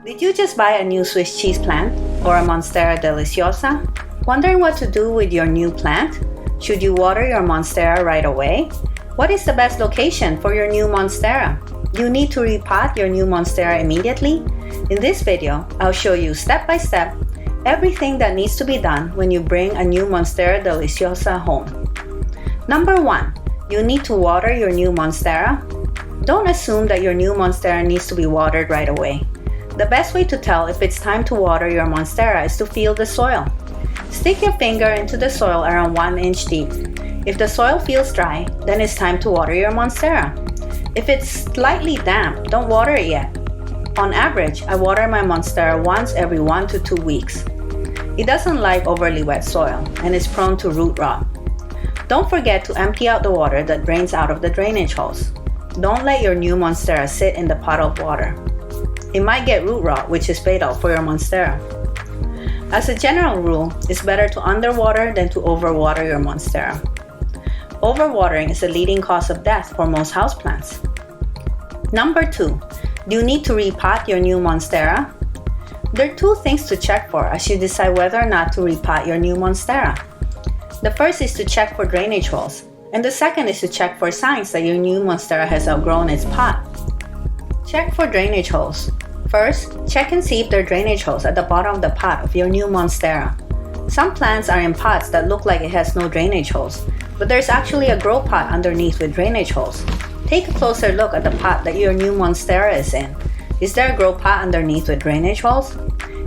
Did you just buy a new Swiss cheese plant or a Monstera deliciosa? Wondering what to do with your new plant? Should you water your Monstera right away? What is the best location for your new Monstera? Do you need to repot your new Monstera immediately? In this video, I'll show you step by step everything that needs to be done when you bring a new Monstera deliciosa home. Number 1. You need to water your new Monstera. Don't assume that your new Monstera needs to be watered right away. The best way to tell if it's time to water your Monstera is to feel the soil. Stick your finger into the soil around 1 inch deep. If the soil feels dry, then it's time to water your Monstera. If it's slightly damp, don't water it yet. On average, I water my Monstera once every 1 to 2 weeks. It doesn't like overly wet soil and is prone to root rot. Don't forget to empty out the water that drains out of the drainage holes. Don't let your new Monstera sit in the pot of water. It might get root rot, which is fatal for your Monstera. As a general rule, it's better to underwater than to overwater your Monstera. Overwatering is the leading cause of death for most houseplants. Number 2. Do you need to repot your new Monstera? There are 2 things to check for as you decide whether or not to repot your new Monstera. The first is to check for drainage holes, and the second is to check for signs that your new Monstera has outgrown its pot. Check for drainage holes. First, check and see if there are drainage holes at the bottom of the pot of your new Monstera. Some plants are in pots that look like it has no drainage holes, but there's actually a grow pot underneath with drainage holes. Take a closer look at the pot that your new Monstera is in. Is there a grow pot underneath with drainage holes?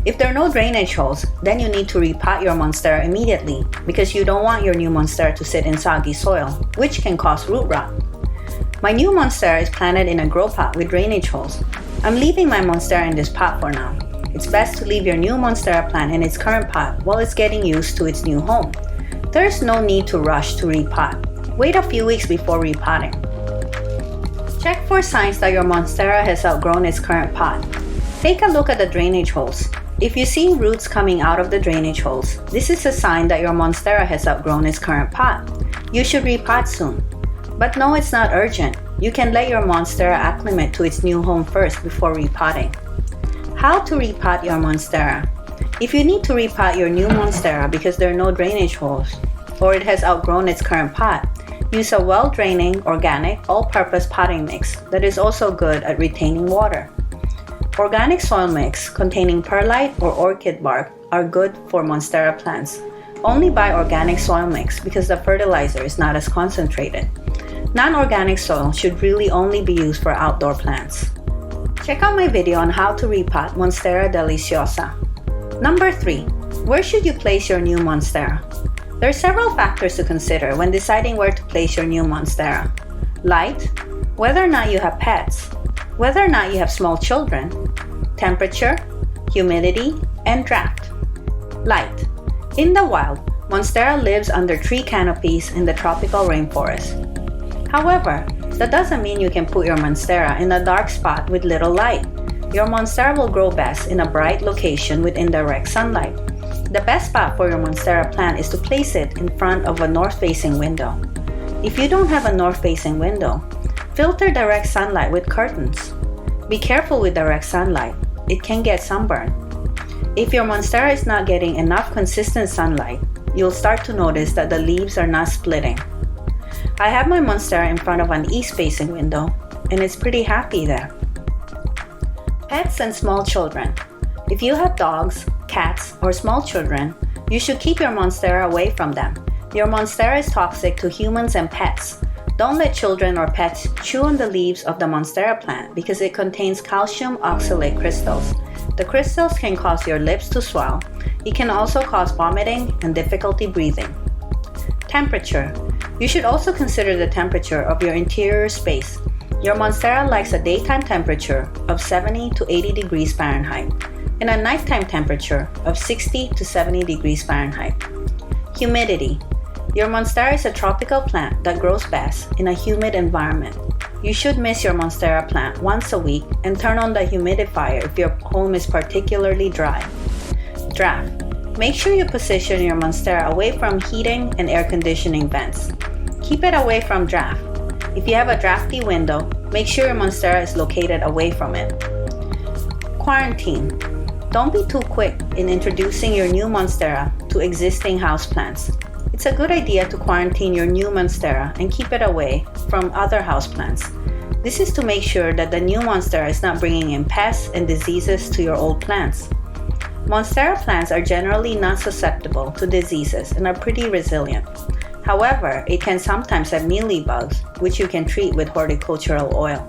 If there are no drainage holes, then you need to repot your Monstera immediately because you don't want your new Monstera to sit in soggy soil, which can cause root rot. My new Monstera is planted in a grow pot with drainage holes. I'm leaving my Monstera in this pot for now. It's best to leave your new Monstera plant in its current pot while it's getting used to its new home. There's no need to rush to repot. Wait a few weeks before repotting. Check for signs that your Monstera has outgrown its current pot. Take a look at the drainage holes. If you see roots coming out of the drainage holes, this is a sign that your Monstera has outgrown its current pot. You should repot soon. But no, it's not urgent. You can let your Monstera acclimate to its new home first before repotting. How to repot your Monstera? If you need to repot your new Monstera because there are no drainage holes, or it has outgrown its current pot, use a well-draining, organic, all-purpose potting mix that is also good at retaining water. Organic soil mix containing perlite or orchid bark are good for Monstera plants. Only buy organic soil mix because the fertilizer is not as concentrated. Non-organic soil should really only be used for outdoor plants. Check out my video on how to repot Monstera deliciosa. Number 3. Where should you place your new Monstera? There are several factors to consider when deciding where to place your new Monstera. Light, whether or not you have pets, whether or not you have small children, temperature, humidity, and draft. Light. In the wild, Monstera lives under tree canopies in the tropical rainforest. However, that doesn't mean you can put your Monstera in a dark spot with little light. Your Monstera will grow best in a bright location with indirect sunlight. The best spot for your Monstera plant is to place it in front of a north-facing window. If you don't have a north-facing window, filter direct sunlight with curtains. Be careful with direct sunlight. It can get sunburned. If your Monstera is not getting enough consistent sunlight, you'll start to notice that the leaves are not splitting. I have my Monstera in front of an east-facing window, and it's pretty happy there. Pets and small children. If you have dogs, cats, or small children, you should keep your Monstera away from them. Your Monstera is toxic to humans and pets. Don't let children or pets chew on the leaves of the Monstera plant because it contains calcium oxalate crystals. The crystals can cause your lips to swell. It can also cause vomiting and difficulty breathing. Temperature. You should also consider the temperature of your interior space. Your Monstera likes a daytime temperature of 70 to 80 degrees Fahrenheit and a nighttime temperature of 60 to 70 degrees Fahrenheit. Humidity. Your Monstera is a tropical plant that grows best in a humid environment. You should mist your Monstera plant once a week and turn on the humidifier if your home is particularly dry. Draft. Make sure you position your Monstera away from heating and air conditioning vents. Keep it away from draft. If you have a drafty window, make sure your Monstera is located away from it. Quarantine. Don't be too quick in introducing your new Monstera to existing houseplants. It's a good idea to quarantine your new Monstera and keep it away from other houseplants. This is to make sure that the new Monstera is not bringing in pests and diseases to your old plants. Monstera plants are generally not susceptible to diseases and are pretty resilient. However, it can sometimes have mealybugs, which you can treat with horticultural oil.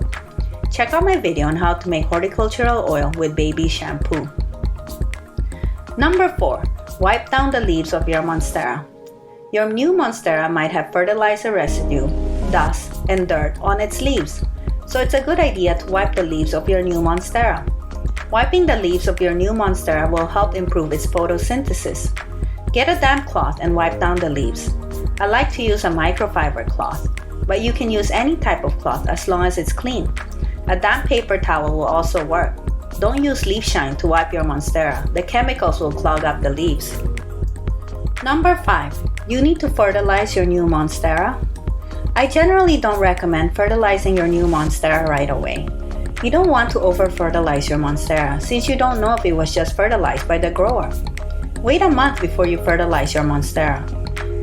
Check out my video on how to make horticultural oil with baby shampoo. Number 4. Wipe down the leaves of your Monstera. Your new Monstera might have fertilizer residue, dust, and dirt on its leaves, so it's a good idea to wipe the leaves of your new Monstera. Wiping the leaves of your new Monstera will help improve its photosynthesis. Get a damp cloth and wipe down the leaves. I like to use a microfiber cloth, but you can use any type of cloth as long as it's clean. A damp paper towel will also work. Don't use leaf shine to wipe your Monstera. The chemicals will clog up the leaves. Number 5. You need to fertilize your new Monstera. I generally don't recommend fertilizing your new Monstera right away. You don't want to over-fertilize your Monstera since you don't know if it was just fertilized by the grower. Wait a month before you fertilize your Monstera.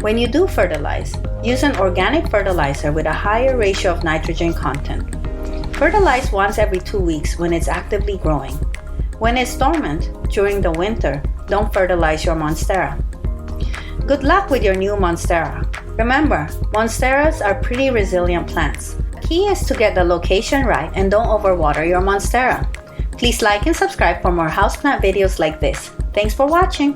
When you do fertilize, use an organic fertilizer with a higher ratio of nitrogen content. Fertilize once every 2 weeks when it's actively growing. When it's dormant, during the winter, don't fertilize your Monstera. Good luck with your new Monstera. Remember, Monsteras are pretty resilient plants. The key is to get the location right and don't overwater your Monstera. Please like and subscribe for more houseplant videos like this. Thanks for watching.